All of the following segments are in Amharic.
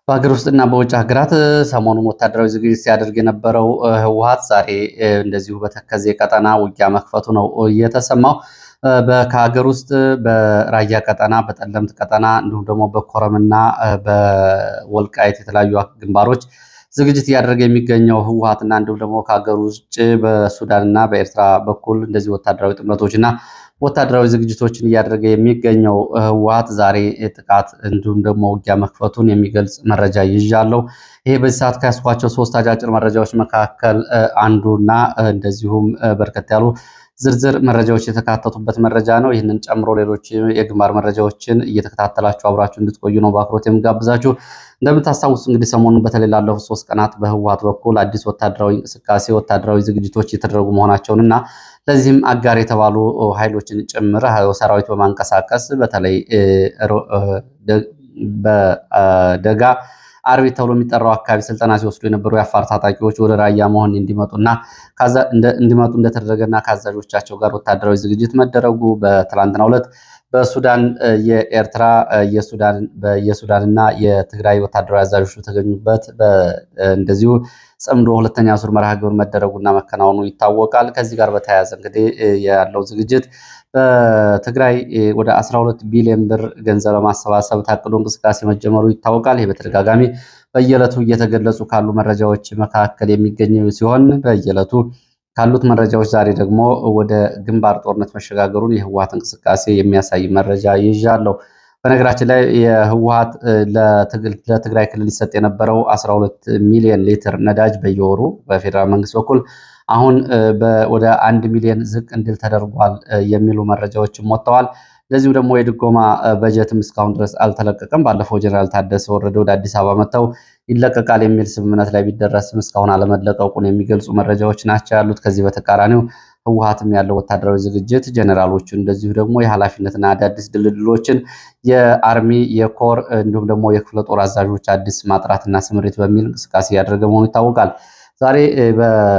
በሀገር ውስጥና በውጭ ሀገራት ሰሞኑን ወታደራዊ ዝግጅት ሲያደርግ የነበረው ህወሓት ዛሬ እንደዚሁ በተከዜ ቀጠና ውጊያ መክፈቱ ነው እየተሰማው። ከሀገር ውስጥ በራያ ቀጠና፣ በጠለምት ቀጠና እንዲሁም ደግሞ በኮረምና በወልቃይት የተለያዩ ግንባሮች ዝግጅት እያደረገ የሚገኘው ህወሓትና እንዲሁም ደግሞ ከሀገር ውጭ በሱዳንና በኤርትራ በኩል እንደዚህ ወታደራዊ ጥምረቶችና ወታደራዊ ዝግጅቶችን እያደረገ የሚገኘው ህወሓት ዛሬ ጥቃት እንዲሁም ደግሞ ውጊያ መክፈቱን የሚገልጽ መረጃ ይዣለሁ። ይሄ በዚህ ሰዓት ከያዝኳቸው 3 አጫጭር መረጃዎች መካከል አንዱና እንደዚሁም በርከት ያሉ ዝርዝር መረጃዎች የተካተቱበት መረጃ ነው። ይህንን ጨምሮ ሌሎች የግንባር መረጃዎችን እየተከታተላችሁ አብራችሁ እንድትቆዩ ነው በአክብሮት የምጋብዛችሁ። እንደምታስታውሱ እንግዲህ ሰሞኑን በተለይ ላለፉት 3 ቀናት በህወሓት በኩል አዲስ ወታደራዊ እንቅስቃሴ፣ ወታደራዊ ዝግጅቶች እየተደረጉ መሆናቸውንና ለዚህም አጋር የተባሉ ኃይሎችን ጭምር ሰራዊት በማንቀሳቀስ በተለይ በደጋ አርቢት ተብሎ የሚጠራው አካባቢ ስልጠና ሲወስዱ የነበሩ የአፋር ታጣቂዎች ወደ ራያ መሆን እንዲመጡ እንደተደረገና ከአዛዦቻቸው ጋር ወታደራዊ ዝግጅት መደረጉ በትላንትናው ዕለት በሱዳን የኤርትራ የሱዳንና የትግራይ ወታደራዊ አዛዦች በተገኙበት እንደዚሁ ጽምዶ ሁለተኛ ዙር መርሃ ግብር መደረጉና መከናወኑ ይታወቃል። ከዚህ ጋር በተያያዘ እንግዲህ ያለው ዝግጅት በትግራይ ወደ 12 ቢሊዮን ብር ገንዘብ ለማሰባሰብ ታቅዶ እንቅስቃሴ መጀመሩ ይታወቃል። ይህ በተደጋጋሚ በየዕለቱ እየተገለጹ ካሉ መረጃዎች መካከል የሚገኝ ሲሆን በየዕለቱ ካሉት መረጃዎች ዛሬ ደግሞ ወደ ግንባር ጦርነት መሸጋገሩን የህወሓት እንቅስቃሴ የሚያሳይ መረጃ ይዣለሁ። በነገራችን ላይ የህወሓት ለትግራይ ክልል ይሰጥ የነበረው 12 ሚሊዮን ሊትር ነዳጅ በየወሩ በፌዴራል መንግስት በኩል አሁን ወደ 1 ሚሊዮን ዝቅ እንዲል ተደርጓል የሚሉ መረጃዎችም ወጥተዋል። ለዚሁም ደግሞ የድጎማ በጀትም እስካሁን ድረስ አልተለቀቀም። ባለፈው ጀነራል ታደሰ ወረደ ወደ አዲስ አበባ መጥተው ይለቀቃል የሚል ስምምነት ላይ ቢደረስም እስካሁን አለመለቀቁን የሚገልጹ መረጃዎች ናቸው ያሉት። ከዚህ በተቃራኒው ህወሓትም ያለው ወታደራዊ ዝግጅት ጀነራሎቹ እንደዚሁ ደግሞ የኃላፊነትና አዳዲስ ድልድሎችን የአርሚ የኮር እንዲሁም ደግሞ የክፍለ ጦር አዛዦች አዲስ ማጥራትና ስምሪት በሚል እንቅስቃሴ ያደረገ መሆኑ ይታወቃል። ዛሬ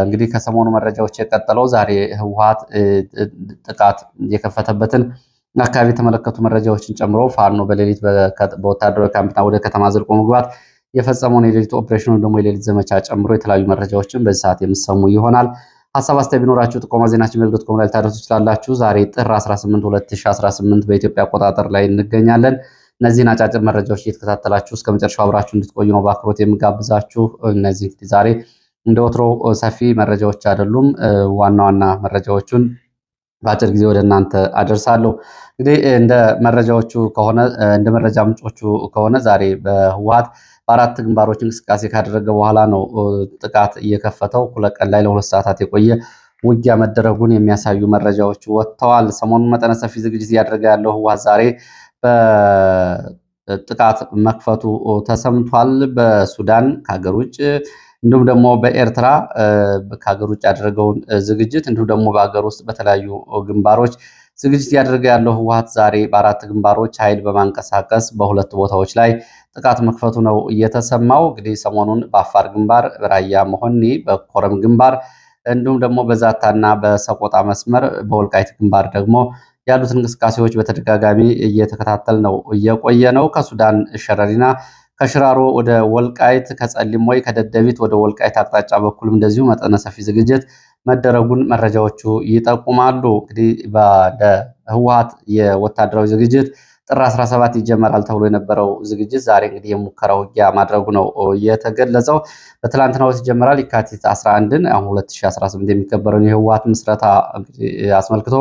እንግዲህ ከሰሞኑ መረጃዎች የቀጠለው ዛሬ ህወሓት ጥቃት የከፈተበትን አካባቢ የተመለከቱ መረጃዎችን ጨምሮ ፋኖ በሌሊት በወታደራዊ ካምፕና ወደ ከተማ ዘልቆ መግባት የፈጸመውን የሌሊት ኦፕሬሽን ደግሞ የሌሊት ዘመቻ ጨምሮ የተለያዩ መረጃዎችን በዚህ ሰዓት የምሰሙ ይሆናል። ሀሳብ አስተያየት ቢኖራችሁ ጥቆማ ዜናችን ሜል.ኮም ላይ ልታደርሱ ትችላላችሁ። ዛሬ ጥር 18 2018 በኢትዮጵያ አቆጣጠር ላይ እንገኛለን። እነዚህን አጫጭር መረጃዎች እየተከታተላችሁ እስከ መጨረሻው አብራችሁ እንድትቆዩ ነው በአክብሮት የምጋብዛችሁ። እነዚህ እንግዲህ ዛሬ እንደ ወትሮ ሰፊ መረጃዎች አይደሉም። ዋና ዋና መረጃዎቹን በአጭር ጊዜ ወደ እናንተ አደርሳለሁ። እንግዲህ እንደ መረጃ ምንጮቹ ከሆነ ዛሬ በህወሓት በአራት ግንባሮች እንቅስቃሴ ካደረገ በኋላ ነው ጥቃት እየከፈተው። ሁለት ቀን ላይ ለ2 ሰዓታት የቆየ ውጊያ መደረጉን የሚያሳዩ መረጃዎች ወጥተዋል። ሰሞኑን መጠነ ሰፊ ዝግጅት እያደረገ ያለው ህወሓት ዛሬ በጥቃት መክፈቱ ተሰምቷል። በሱዳን ከሀገር ውጭ እንዲሁም ደግሞ በኤርትራ ከሀገር ውጭ ያደረገውን ዝግጅት እንዲሁም ደግሞ በሀገር ውስጥ በተለያዩ ግንባሮች ዝግጅት እያደረገ ያለው ህወሓት ዛሬ በአራት ግንባሮች ኃይል በማንቀሳቀስ በሁለት ቦታዎች ላይ ጥቃት መክፈቱ ነው እየተሰማው። እንግዲህ ሰሞኑን በአፋር ግንባር፣ በራያ መሆኒ፣ በኮረም ግንባር እንዲሁም ደግሞ በዛታና በሰቆጣ መስመር፣ በወልቃይት ግንባር ደግሞ ያሉት እንቅስቃሴዎች በተደጋጋሚ እየተከታተል ነው እየቆየ ነው። ከሱዳን ሸረሪና ከሽራሮ ወደ ወልቃይት፣ ከጸሊሞይ ከደደቢት ወደ ወልቃይት አቅጣጫ በኩልም እንደዚሁ መጠነ ሰፊ ዝግጅት መደረጉን መረጃዎቹ ይጠቁማሉ። እንግዲህ በህወሓት የወታደራዊ ዝግጅት ጥር 17 ይጀመራል ተብሎ የነበረው ዝግጅት ዛሬ እንግዲህ የሙከራ ውጊያ ማድረጉ ነው የተገለጸው። በትላንትናው ይጀመራል። የካቲት 11ን አሁን 2018 የሚከበረውን የህወሓት ምስረታ አስመልክቶ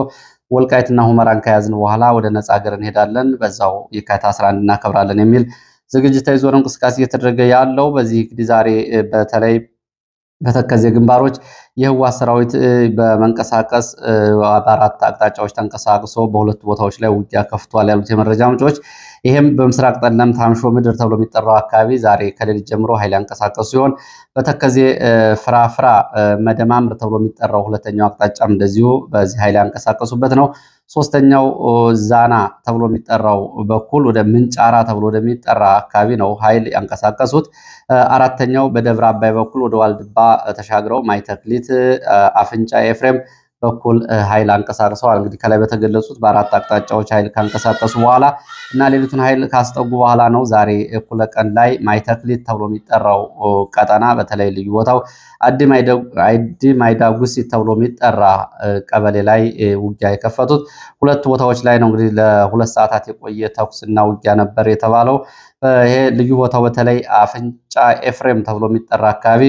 ወልቃይትና ሁመራን ከያዝን በኋላ ወደ ነፃ ሀገር እንሄዳለን፣ በዛው የካቲት 11 እናከብራለን የሚል ዝግጅት ተይዞ ነው እንቅስቃሴ እየተደረገ ያለው። በዚህ እንግዲህ ዛሬ በተለይ በተከዜ ግንባሮች የህወሓት ሰራዊት በመንቀሳቀስ በአራት አቅጣጫዎች ተንቀሳቅሶ በሁለት ቦታዎች ላይ ውጊያ ከፍቷል ያሉት የመረጃ ምንጮች፣ ይህም በምስራቅ ጠለምት ታምሾ ምድር ተብሎ የሚጠራው አካባቢ ዛሬ ከሌሊት ጀምሮ ኃይል ያንቀሳቀሱ ሲሆን በተከዜ ፍራፍራ መደማምር ተብሎ የሚጠራው ሁለተኛው አቅጣጫም እንደዚሁ በዚህ ኃይል ያንቀሳቀሱበት ነው። ሶስተኛው ዛና ተብሎ የሚጠራው በኩል ወደ ምንጫራ ተብሎ ወደሚጠራ አካባቢ ነው ኃይል ያንቀሳቀሱት። አራተኛው በደብረ አባይ በኩል ወደ ዋልድባ ተሻግረው ማይተክሊት፣ አፍንጫ ኤፍሬም በኩል ኃይል አንቀሳቅሰዋል። እንግዲህ ከላይ በተገለጹት በአራት አቅጣጫዎች ኃይል ካንቀሳቀሱ በኋላ እና ሌሊቱን ኃይል ካስጠጉ በኋላ ነው ዛሬ እኩለ ቀን ላይ ማይተክሊት ተብሎ የሚጠራው ቀጠና በተለይ ልዩ ቦታው አዲ ማይዳጉሲት ተብሎ የሚጠራ ቀበሌ ላይ ውጊያ የከፈቱት። ሁለት ቦታዎች ላይ ነው እንግዲህ ለ2 ሰዓታት የቆየ ተኩስና ውጊያ ነበር የተባለው። ይሄ ልዩ ቦታው በተለይ አፍንጫ ኤፍሬም ተብሎ የሚጠራ አካባቢ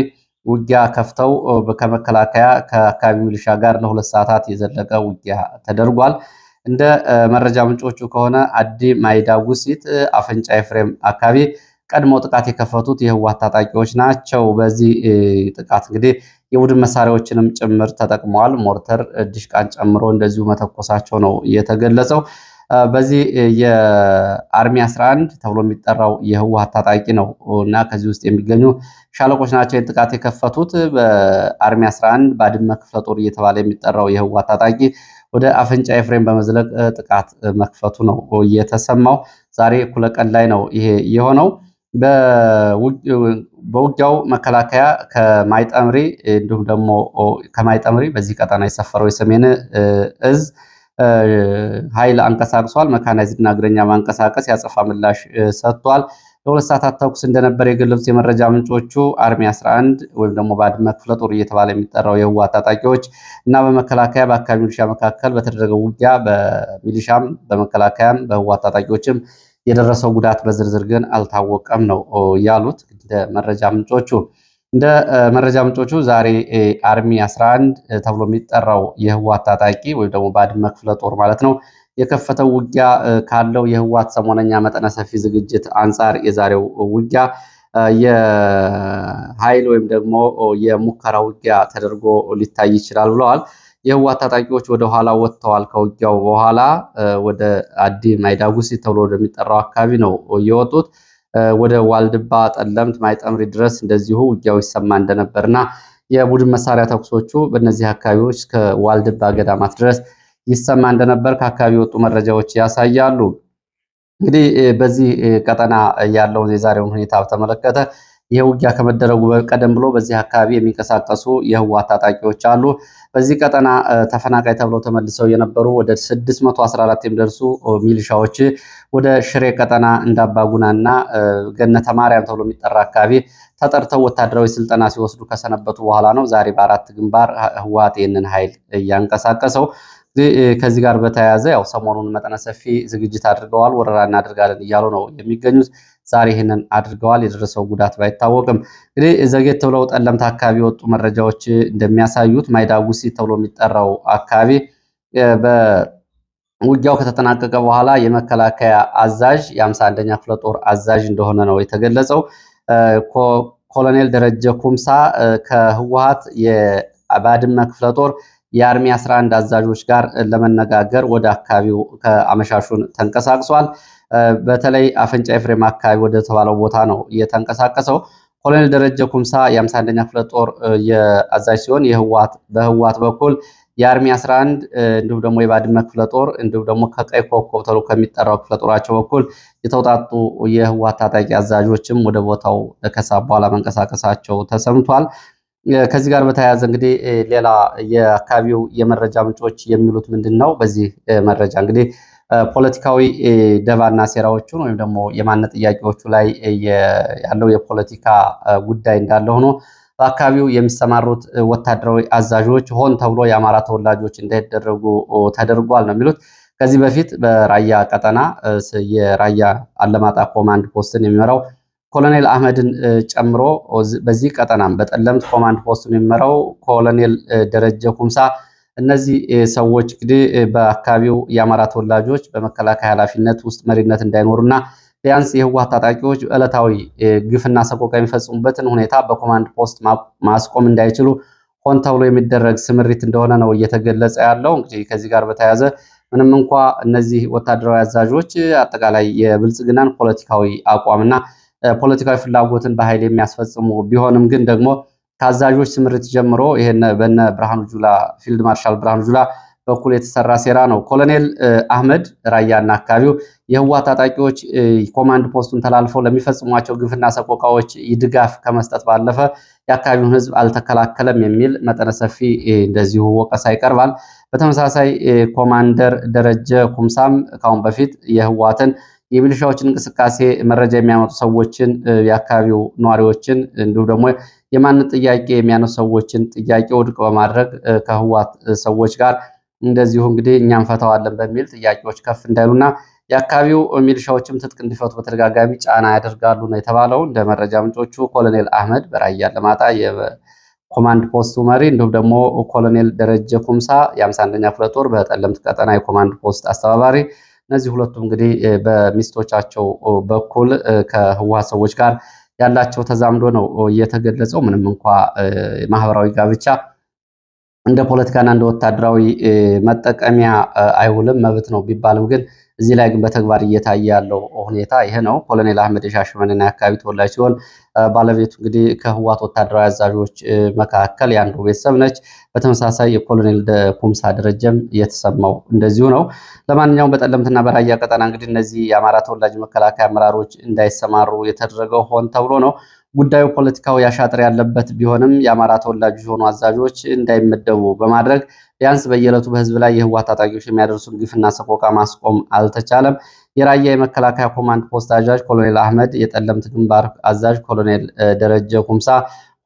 ውጊያ ከፍተው ከመከላከያ ከአካባቢ ሚሊሻ ጋር ለ2 ሰዓታት የዘለቀ ውጊያ ተደርጓል። እንደ መረጃ ምንጮቹ ከሆነ አዲ ማይዳጉሲት አፍንጫ ኤፍሬም አካባቢ ቀድሞ ጥቃት የከፈቱት የህወሓት ታጣቂዎች ናቸው። በዚህ ጥቃት እንግዲህ የቡድን መሳሪያዎችንም ጭምር ተጠቅመዋል። ሞርተር፣ ዲሽቃን ጨምሮ እንደዚሁ መተኮሳቸው ነው የተገለጸው። በዚህ የአርሚ 11 ተብሎ የሚጠራው የህወሓት ታጣቂ ነው እና ከዚህ ውስጥ የሚገኙ ሻለቆች ናቸው ጥቃት የከፈቱት። በአርሚ 11 ባድመ ክፍለ ጦር እየተባለ የሚጠራው የህወሓት ታጣቂ ወደ አፍንጫ ኤፍሬም በመዝለቅ ጥቃት መክፈቱ ነው የተሰማው። ዛሬ እኩለ ቀን ላይ ነው ይሄ የሆነው። በውጊያው መከላከያ ከማይጠምሪ እንዲሁም ደግሞ ከማይጠምሪ በዚህ ቀጠና የሰፈረው የሰሜን እዝ ኃይል አንቀሳቅሷል። መካናይዝድና እግረኛ ማንቀሳቀስ ያጸፋ ምላሽ ሰጥቷል። ለ2 ሰዓታት ተኩስ እንደነበር የገለጹት የመረጃ ምንጮቹ አርሚ 11 ወይም ደግሞ ባድመ ክፍለ ጦር እየተባለ የሚጠራው የህወሓት ታጣቂዎች እና በመከላከያ በአካባቢ ሚሊሻ መካከል በተደረገው ውጊያ በሚሊሻም በመከላከያም በህወሓት ታጣቂዎችም የደረሰው ጉዳት በዝርዝር ግን አልታወቀም ነው ያሉት እንደ መረጃ ምንጮቹ ዛሬ አርሚ 11 ተብሎ የሚጠራው የህወሓት ታጣቂ ወይም ደግሞ ባድመ ክፍለ ጦር ማለት ነው የከፈተው ውጊያ ካለው የህወሓት ሰሞነኛ መጠነ ሰፊ ዝግጅት አንጻር የዛሬው ውጊያ የኃይል ወይም ደግሞ የሙከራ ውጊያ ተደርጎ ሊታይ ይችላል ብለዋል። የህወሓት ታጣቂዎች ወደ ኋላ ወጥተዋል። ከውጊያው በኋላ ወደ አዲ ማይዳጉሲት ተብሎ ወደሚጠራው አካባቢ ነው የወጡት። ወደ ዋልድባ፣ ጠለምት፣ ማይጠምሪ ድረስ እንደዚሁ ውጊያው ይሰማ እንደነበርና የቡድን መሳሪያ ተኩሶቹ በእነዚህ አካባቢዎች ከዋልድባ ገዳማት ድረስ ይሰማ እንደነበር ከአካባቢ የወጡ መረጃዎች ያሳያሉ። እንግዲህ በዚህ ቀጠና ያለውን የዛሬውን ሁኔታ በተመለከተ ይህ ውጊያ ከመደረጉ ቀደም ብሎ በዚህ አካባቢ የሚንቀሳቀሱ የህወሓት ታጣቂዎች አሉ። በዚህ ቀጠና ተፈናቃይ ተብለው ተመልሰው የነበሩ ወደ 614 የሚደርሱ ሚሊሻዎች ወደ ሽሬ ቀጠና እንዳባጉናና ገነተ ማርያም ተብሎ የሚጠራ አካባቢ ተጠርተው ወታደራዊ ስልጠና ሲወስዱ ከሰነበቱ በኋላ ነው ዛሬ በአራት ግንባር ህወሓት ይህንን ኃይል እያንቀሳቀሰው። ከዚህ ጋር በተያያዘ ያው ሰሞኑን መጠነ ሰፊ ዝግጅት አድርገዋል። ወረራ እናደርጋለን እያሉ ነው የሚገኙት። ዛሬ ይህንን አድርገዋል። የደረሰው ጉዳት ባይታወቅም እንግዲህ ዘጌት ብለው ጠለምት አካባቢ የወጡ መረጃዎች እንደሚያሳዩት ማይዳጉሲት ተብሎ የሚጠራው አካባቢ በውጊያው ከተጠናቀቀ በኋላ የመከላከያ አዛዥ የ51ኛ ክፍለ ጦር አዛዥ እንደሆነ ነው የተገለጸው። ኮሎኔል ደረጀ ኩምሳ ከህወሓት የባድመ ክፍለ ጦር የአርሚ 11 አዛዦች ጋር ለመነጋገር ወደ አካባቢው ከአመሻሹን ተንቀሳቅሷል። በተለይ አፍንጫ ኤፍሬም አካባቢ ወደ ተባለው ቦታ ነው የተንቀሳቀሰው። ኮሎኔል ደረጀ ኩምሳ የ51ኛ ክፍለ ጦር የአዛዥ ሲሆን በህወሓት በኩል የአርሚ 11 እንዲሁም ደግሞ የባድመ ክፍለ ጦር እንዲሁም ደግሞ ከቀይ ኮከብ ተብሎ ከሚጠራው ክፍለ ጦራቸው በኩል የተውጣጡ የህወሓት ታጣቂ አዛዦችም ወደ ቦታው ከሰዓት በኋላ መንቀሳቀሳቸው ተሰምቷል። ከዚህ ጋር በተያያዘ እንግዲህ ሌላ የአካባቢው የመረጃ ምንጮች የሚሉት ምንድን ነው? በዚህ መረጃ እንግዲህ ፖለቲካዊ ደባና ሴራዎቹን ወይም ደግሞ የማንነት ጥያቄዎቹ ላይ ያለው የፖለቲካ ጉዳይ እንዳለ ሆኖ በአካባቢው የሚሰማሩት ወታደራዊ አዛዦች ሆን ተብሎ የአማራ ተወላጆች እንዳይደረጉ ተደርጓል ነው የሚሉት። ከዚህ በፊት በራያ ቀጠና የራያ አለማጣ ኮማንድ ፖስትን የሚመራው ኮሎኔል አህመድን ጨምሮ በዚህ ቀጠናም በጠለምት ኮማንድ ፖስቱን የሚመራው ኮሎኔል ደረጀ ኩምሳ እነዚህ ሰዎች እንግዲህ በአካባቢው የአማራ ተወላጆች በመከላከያ ኃላፊነት ውስጥ መሪነት እንዳይኖሩና ቢያንስ የህወሓት ታጣቂዎች ዕለታዊ ግፍና ሰቆቃ የሚፈጽሙበትን ሁኔታ በኮማንድ ፖስት ማስቆም እንዳይችሉ ሆን ተብሎ የሚደረግ ስምሪት እንደሆነ ነው እየተገለጸ ያለው። እንግዲህ ከዚህ ጋር በተያያዘ ምንም እንኳ እነዚህ ወታደራዊ አዛዦች አጠቃላይ የብልጽግናን ፖለቲካዊ አቋምና ፖለቲካዊ ፍላጎትን በኃይል የሚያስፈጽሙ ቢሆንም ግን ደግሞ ከአዛዦች ስምሪት ጀምሮ ይሄን በነ ብርሃኑ ጁላ ፊልድ ማርሻል ብርሃኑ ጁላ በኩል የተሰራ ሴራ ነው። ኮሎኔል አህመድ ራያና አካባቢው የህወሓት ታጣቂዎች ኮማንድ ፖስቱን ተላልፈው ለሚፈጽሟቸው ግፍና ሰቆቃዎች ድጋፍ ከመስጠት ባለፈ የአካባቢውን ህዝብ አልተከላከለም የሚል መጠነ ሰፊ እንደዚሁ ወቀሳ ይቀርባል። በተመሳሳይ ኮማንደር ደረጀ ኩምሳም ካሁን በፊት የህወሓትን የሚሊሻዎችን እንቅስቃሴ መረጃ የሚያመጡ ሰዎችን የአካባቢው ነዋሪዎችን እንዲሁም ደግሞ የማንነት ጥያቄ የሚያነሱ ሰዎችን ጥያቄ ውድቅ በማድረግ ከህወሓት ሰዎች ጋር እንደዚሁ እንግዲህ እኛም ፈተዋለን በሚል ጥያቄዎች ከፍ እንዳይሉና የአካባቢው ሚሊሻዎችም ትጥቅ እንዲፈቱ በተደጋጋሚ ጫና ያደርጋሉ ነው የተባለው። እንደ መረጃ ምንጮቹ ኮሎኔል አህመድ በራያ አላማጣ የኮማንድ ፖስቱ መሪ እንዲሁም ደግሞ ኮሎኔል ደረጀ ኩምሳ የ51ኛ ክፍለ ጦር በጠለምት ቀጠና የኮማንድ ፖስት አስተባባሪ እነዚህ ሁለቱም እንግዲህ በሚስቶቻቸው በኩል ከህወሓት ሰዎች ጋር ያላቸው ተዛምዶ ነው እየተገለጸው። ምንም እንኳ ማህበራዊ ጋብቻ እንደ ፖለቲካና እንደ ወታደራዊ መጠቀሚያ አይውልም መብት ነው ቢባልም ግን እዚህ ላይ ግን በተግባር እየታየ ያለው ሁኔታ ይሄ ነው። ኮሎኔል አህመድ የሻሸመኔና የአካባቢ ተወላጅ ሲሆን ባለቤቱ እንግዲህ ከህወሓት ወታደራዊ አዛዦች መካከል የአንዱ ቤተሰብ ነች። በተመሳሳይ የኮሎኔል ኩምሳ ደረጀም የተሰማው እንደዚሁ ነው። ለማንኛውም በጠለምትና በራያ ቀጠና እንግዲህ እነዚህ የአማራ ተወላጅ መከላከያ አመራሮች እንዳይሰማሩ የተደረገው ሆን ተብሎ ነው። ጉዳዩ ፖለቲካዊ አሻጥር ያለበት ቢሆንም የአማራ ተወላጆች የሆኑ አዛዦች እንዳይመደቡ በማድረግ ቢያንስ በየዕለቱ በህዝብ ላይ የህወሓት ታጣቂዎች የሚያደርሱን ግፍና ሰቆቃ ማስቆም አልተቻለም። የራያ የመከላከያ ኮማንድ ፖስት አዛዥ ኮሎኔል አህመድ፣ የጠለምት ግንባር አዛዥ ኮሎኔል ደረጀ ኩምሳ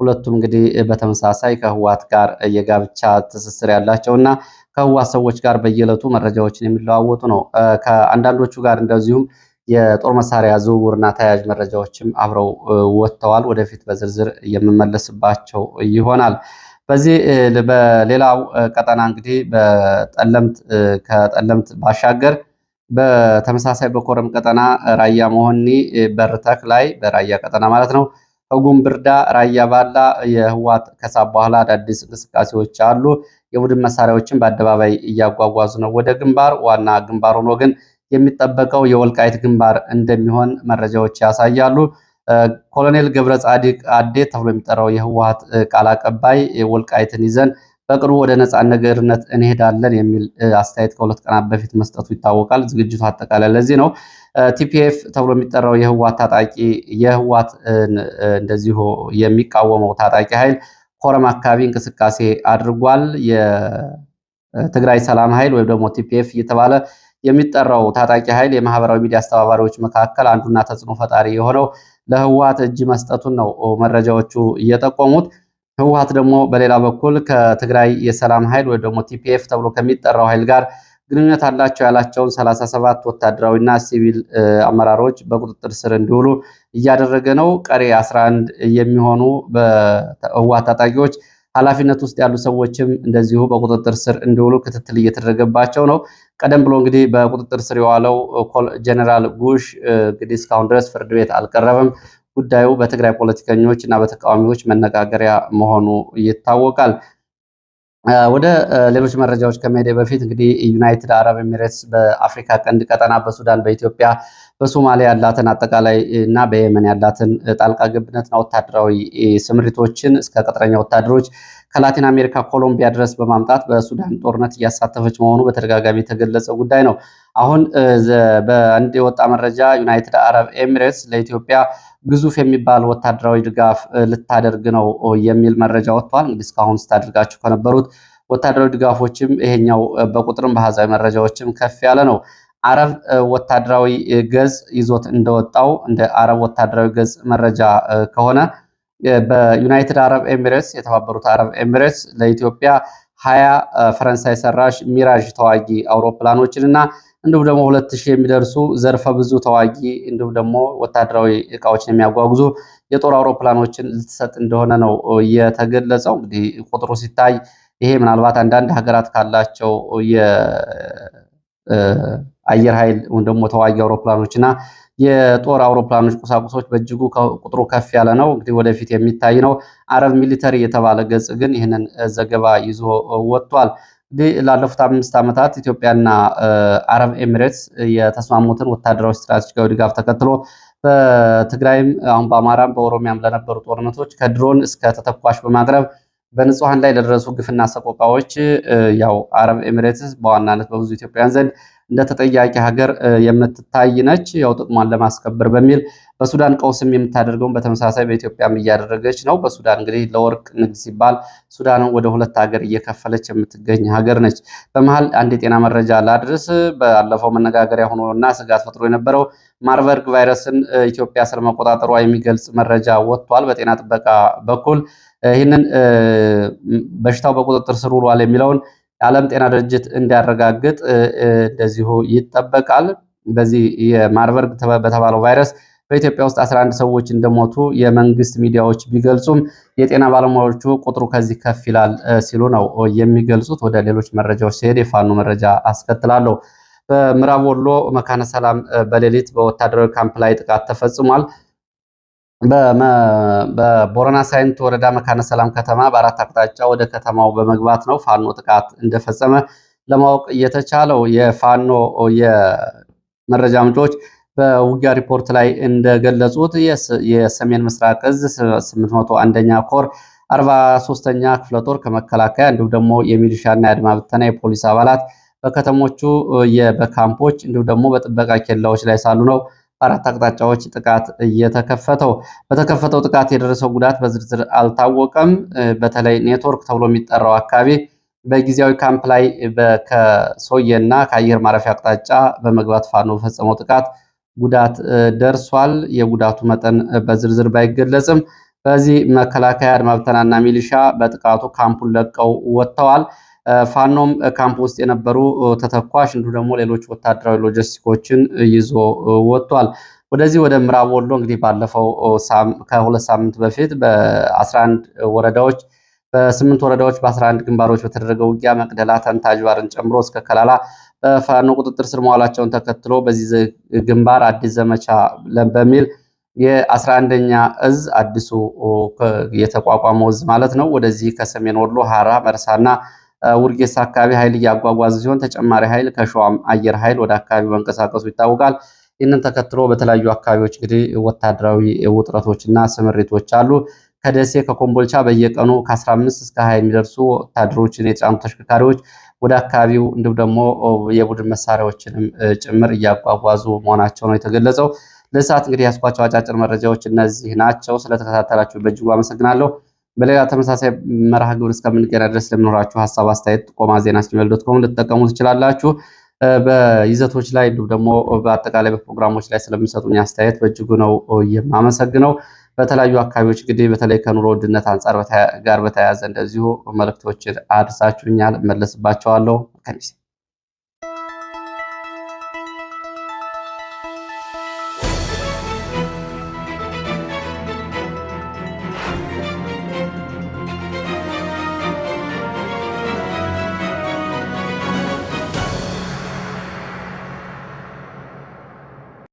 ሁለቱም እንግዲህ በተመሳሳይ ከህወሓት ጋር የጋብቻ ትስስር ያላቸውና ከህወሓት ሰዎች ጋር በየዕለቱ መረጃዎችን የሚለዋወጡ ነው። ከአንዳንዶቹ ጋር እንደዚሁም የጦር መሳሪያ ዝውውርና ተያያዥ መረጃዎችም አብረው ወጥተዋል። ወደፊት በዝርዝር የምመለስባቸው ይሆናል። በዚህ በሌላው ቀጠና እንግዲህ ከጠለምት ባሻገር በተመሳሳይ በኮረም ቀጠና ራያ መሆኒ በርተክ ላይ በራያ ቀጠና ማለት ነው ጉምብርዳ ራያ ባላ የህወሓት ከሳብ በኋላ አዳዲስ እንቅስቃሴዎች አሉ። የቡድን መሳሪያዎችን በአደባባይ እያጓጓዙ ነው ወደ ግንባር። ዋና ግንባር ሆኖ ግን የሚጠበቀው የወልቃይት ግንባር እንደሚሆን መረጃዎች ያሳያሉ። ኮሎኔል ገብረ ጻዲቅ አዴት ተብሎ የሚጠራው የህወሓት ቃል አቀባይ ወልቃይትን ይዘን በቅርቡ ወደ ነፃነገርነት እንሄዳለን የሚል አስተያየት ከሁለት ቀናት በፊት መስጠቱ ይታወቃል። ዝግጅቱ አጠቃላይ ለዚህ ነው። ቲፒኤፍ ተብሎ የሚጠራው የህወሓት ታጣቂ የህወሓት እንደዚሁ የሚቃወመው ታጣቂ ኃይል ኮረም አካባቢ እንቅስቃሴ አድርጓል። የትግራይ ሰላም ኃይል ወይም ደግሞ ቲፒኤፍ እየተባለ የሚጠራው ታጣቂ ኃይል የማህበራዊ ሚዲያ አስተባባሪዎች መካከል አንዱና ተጽዕኖ ፈጣሪ የሆነው ለህወሓት እጅ መስጠቱን ነው መረጃዎቹ እየጠቆሙት። ህወሓት ደግሞ በሌላ በኩል ከትግራይ የሰላም ኃይል ወይ ደግሞ ቲፒኤፍ ተብሎ ከሚጠራው ኃይል ጋር ግንኙነት አላቸው ያላቸውን 37 ወታደራዊና ሲቪል አመራሮች በቁጥጥር ስር እንዲውሉ እያደረገ ነው። ቀሪ 11 የሚሆኑ በህወሓት ታጣቂዎች ኃላፊነት ውስጥ ያሉ ሰዎችም እንደዚሁ በቁጥጥር ስር እንዲውሉ ክትትል እየተደረገባቸው ነው። ቀደም ብሎ እንግዲህ በቁጥጥር ስር የዋለው ጀነራል ጉሽ እንግዲህ እስካሁን ድረስ ፍርድ ቤት አልቀረበም። ጉዳዩ በትግራይ ፖለቲከኞች እና በተቃዋሚዎች መነጋገሪያ መሆኑ ይታወቃል። ወደ ሌሎች መረጃዎች ከመሄድ በፊት እንግዲህ ዩናይትድ አረብ ኤሚሬትስ በአፍሪካ ቀንድ ቀጠና በሱዳን፣ በኢትዮጵያ፣ በሶማሊያ ያላትን አጠቃላይ እና በየመን ያላትን ጣልቃ ገብነትና ወታደራዊ ስምሪቶችን እስከ ቅጥረኛ ወታደሮች ከላቲን አሜሪካ ኮሎምቢያ ድረስ በማምጣት በሱዳን ጦርነት እያሳተፈች መሆኑ በተደጋጋሚ የተገለጸ ጉዳይ ነው። አሁን በአንድ የወጣ መረጃ ዩናይትድ አረብ ኤሚሬትስ ለኢትዮጵያ ግዙፍ የሚባል ወታደራዊ ድጋፍ ልታደርግ ነው የሚል መረጃ ወጥቷል። እንግዲህ እስካሁን ስታደርጋቸው ከነበሩት ወታደራዊ ድጋፎችም ይሄኛው በቁጥርም በአሃዛዊ መረጃዎችም ከፍ ያለ ነው። አረብ ወታደራዊ ገጽ ይዞት እንደወጣው እንደ አረብ ወታደራዊ ገጽ መረጃ ከሆነ በዩናይትድ አረብ ኤሚሬትስ የተባበሩት አረብ ኤሚሬትስ ለኢትዮጵያ 20 ፈረንሳይ ሰራሽ ሚራዥ ተዋጊ አውሮፕላኖችን እና እንዲሁም ደግሞ 2000 የሚደርሱ ዘርፈ ብዙ ተዋጊ እንዲሁም ደግሞ ወታደራዊ እቃዎችን የሚያጓጉዙ የጦር አውሮፕላኖችን ልትሰጥ እንደሆነ ነው የተገለጸው። እንግዲህ ቁጥሩ ሲታይ ይሄ ምናልባት አንዳንድ ሀገራት ካላቸው የአየር ኃይል ወይም ደግሞ ተዋጊ አውሮፕላኖችና የጦር አውሮፕላኖች ቁሳቁሶች በእጅጉ ቁጥሩ ከፍ ያለ ነው። እንግዲህ ወደፊት የሚታይ ነው። አረብ ሚሊተሪ የተባለ ገጽ ግን ይህንን ዘገባ ይዞ ወጥቷል። እንግዲህ ላለፉት 5 ዓመታት ኢትዮጵያና አረብ ኤሚሬትስ የተስማሙትን ወታደራዊ ስትራቴጂካዊ ድጋፍ ተከትሎ በትግራይም አሁን በአማራም በኦሮሚያም ለነበሩ ጦርነቶች ከድሮን እስከ ተተኳሽ በማቅረብ በንጹሃን ላይ ለደረሱ ግፍና ሰቆቃዎች ያው አረብ ኤሚሬትስ በዋናነት በብዙ ኢትዮጵያውያን ዘንድ እንደ ተጠያቂ ሀገር የምትታይ ነች። ያው ጥቅሟን ለማስከበር በሚል በሱዳን ቀውስም የምታደርገውን በተመሳሳይ በኢትዮጵያም እያደረገች ነው። በሱዳን እንግዲህ ለወርቅ ንግድ ሲባል ሱዳንን ወደ ሁለት ሀገር እየከፈለች የምትገኝ ሀገር ነች። በመሀል አንድ የጤና መረጃ ላድርስ። ባለፈው መነጋገሪያ ሆኖና ስጋት ፈጥሮ የነበረው ማርበርግ ቫይረስን ኢትዮጵያ ስለመቆጣጠሯ የሚገልጽ መረጃ ወጥቷል። በጤና ጥበቃ በኩል ይህንን በሽታው በቁጥጥር ስር ውሏል የሚለውን የዓለም ጤና ድርጅት እንዲያረጋግጥ እንደዚሁ ይጠበቃል። በዚህ የማርበርግ በተባለው ቫይረስ በኢትዮጵያ ውስጥ 11 ሰዎች እንደሞቱ የመንግስት ሚዲያዎች ቢገልጹም የጤና ባለሙያዎቹ ቁጥሩ ከዚህ ከፍ ይላል ሲሉ ነው የሚገልጹት። ወደ ሌሎች መረጃዎች ሲሄድ የፋኖ መረጃ አስከትላለሁ። በምዕራብ ወሎ መካነ ሰላም በሌሊት በወታደራዊ ካምፕ ላይ ጥቃት ተፈጽሟል። በቦረና ሳይንት ወረዳ መካነ ሰላም ከተማ በአራት አቅጣጫ ወደ ከተማው በመግባት ነው ፋኖ ጥቃት እንደፈጸመ ለማወቅ የተቻለው። የፋኖ የመረጃ ምንጮች በውጊያ ሪፖርት ላይ እንደገለጹት የሰሜን ምስራቅ እዝ 801ኛ ኮር 43ኛ ክፍለ ጦር ከመከላከያ እንዲሁም ደግሞ የሚሊሻና የአድማ ብተና የፖሊስ አባላት በከተሞቹ በካምፖች እንዲሁም ደግሞ በጥበቃ ኬላዎች ላይ ሳሉ ነው በአራት አቅጣጫዎች ጥቃት እየተከፈተው። በተከፈተው ጥቃት የደረሰው ጉዳት በዝርዝር አልታወቀም። በተለይ ኔትወርክ ተብሎ የሚጠራው አካባቢ በጊዜያዊ ካምፕ ላይ ከሶየና ከአየር ማረፊያ አቅጣጫ በመግባት ፋኖ በፈጸመው ጥቃት ጉዳት ደርሷል። የጉዳቱ መጠን በዝርዝር ባይገለጽም በዚህ መከላከያ አድማ ብተናና ሚሊሻ በጥቃቱ ካምፑን ለቀው ወጥተዋል። ፋኖም ካምፕ ውስጥ የነበሩ ተተኳሽ እንዲሁ ደግሞ ሌሎች ወታደራዊ ሎጂስቲኮችን ይዞ ወጥቷል። ወደዚህ ወደ ምዕራብ ወሎ እንግዲህ ባለፈው ከሁለት ሳምንት በፊት በ11 ወረዳዎች በ8 ወረዳዎች በ11 ግንባሮች በተደረገው ውጊያ መቅደላ ተንታጅባርን ጨምሮ እስከ ከላላ በፋኖ ቁጥጥር ስር መዋላቸውን ተከትሎ በዚህ ግንባር አዲስ ዘመቻ በሚል የ11ኛ እዝ አዲሱ የተቋቋመው እዝ ማለት ነው ወደዚህ ከሰሜን ወሎ ሐራ መርሳና ውርጌሳ አካባቢ ኃይል እያጓጓዘ ሲሆን ተጨማሪ ኃይል ከሸዋም አየር ኃይል ወደ አካባቢው መንቀሳቀሱ ይታወቃል። ይህንን ተከትሎ በተለያዩ አካባቢዎች እንግዲህ ወታደራዊ ውጥረቶችና ስምሪቶች አሉ። ከደሴ ከኮምቦልቻ በየቀኑ ከ15 እስከ 20 የሚደርሱ ወታደሮችን የጫኑ ተሽከርካሪዎች ወደ አካባቢው እንዲሁም ደግሞ የቡድን መሳሪያዎችንም ጭምር እያጓጓዙ መሆናቸው ነው የተገለጸው። ለሰዓት እንግዲህ ያስኳቸው አጫጭር መረጃዎች እነዚህ ናቸው። ስለተከታተላችሁ በእጅጉ አመሰግናለሁ። በሌላ ተመሳሳይ መርሃ ግብር እስከምንገናኝ ድረስ ለሚኖራችሁ ሀሳብ፣ አስተያየት፣ ጥቆማ ዜና@gmail.com ልትጠቀሙ ትችላላችሁ። በይዘቶች ላይ እንዲሁም ደግሞ በአጠቃላይ በፕሮግራሞች ላይ ስለሚሰጡኝ አስተያየት በእጅጉ ነው የማመሰግነው። በተለያዩ አካባቢዎች እንግዲህ በተለይ ከኑሮ ውድነት አንጻር ጋር በተያያዘ እንደዚሁ መልእክቶችን አድርሳችሁኛል፣ እመለስባቸዋለሁ። ከሚስ